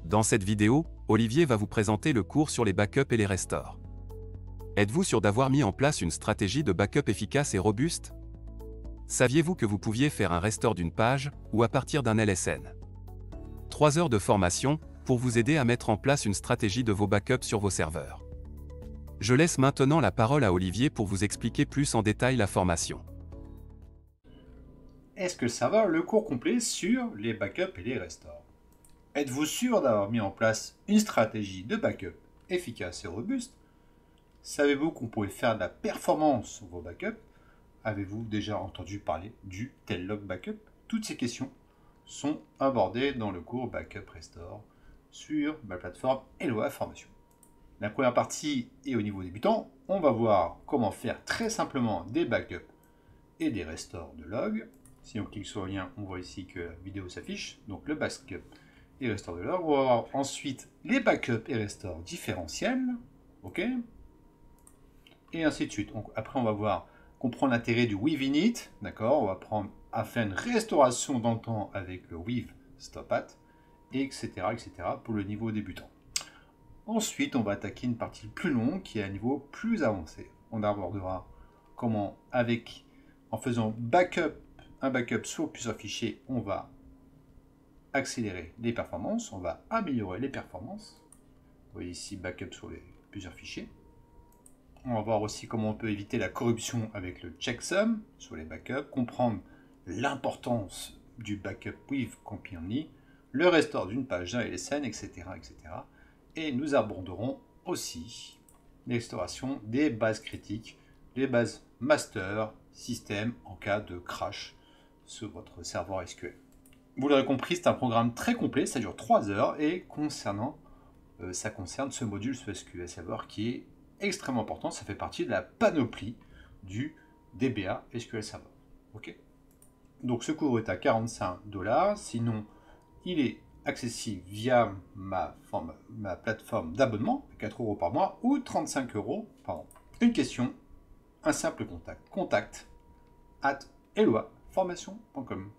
Dans cette vidéo, Olivier va vous présenter le cours sur les backups et les restores. Êtes-vous sûr d'avoir mis en place une stratégie de backup efficace et robuste? Saviez-vous que vous pouviez faire un restore d'une page ou à partir d'un LSN? 3 heures de formation pour vous aider à mettre en place une stratégie de vos backups sur vos serveurs. Je laisse maintenant la parole à Olivier pour vous expliquer plus en détail la formation. Est-ce que ça va, le cours complet sur les backups et les restores? Êtes-vous sûr d'avoir mis en place une stratégie de backup efficace et robuste? Savez-vous qu'on pouvait faire de la performance sur vos backups? Avez-vous déjà entendu parler du Tellog Backup? Toutes ces questions sont abordées dans le cours Backup Restore sur ma plateforme Eloa Formation. La première partie est au niveau débutant. On va voir comment faire très simplement des backups et des restores de log. Si on clique sur le lien, on voit ici que la vidéo s'affiche. Donc le backup et restore de log. On va voir ensuite les backups et restores différentiels. OK? Et ainsi de suite. Donc, après, on va voir comprendre l'intérêt du with init. D'accord? On va apprendre à faire une restauration dans le temps avec le with stop at, etc., etc. pour le niveau débutant. Ensuite, on va attaquer une partie plus longue qui est à un niveau plus avancé. On abordera comment, en faisant un backup sur plusieurs fichiers, on va accélérer les performances, on va améliorer les performances. Vous voyez ici backup sur plusieurs fichiers. On va voir aussi comment on peut éviter la corruption avec le checksum sur les backups, comprendre l'importance du backup with company only, le restore d'une page d'un LSN, etc., etc. Et nous aborderons aussi l'exploration des bases critiques, les bases master, système en cas de crash sur votre serveur SQL. Vous l'aurez compris, c'est un programme très complet, ça dure 3 heures et ça concerne ce module SQL Server qui est extrêmement important, ça fait partie de la panoplie du DBA SQL Server. Okay, donc ce cours est à 45$, sinon il est accessible via ma plateforme d'abonnement, 4€ par mois, ou 35€ par an. Une question, un simple contact, contact@eloaformation.com.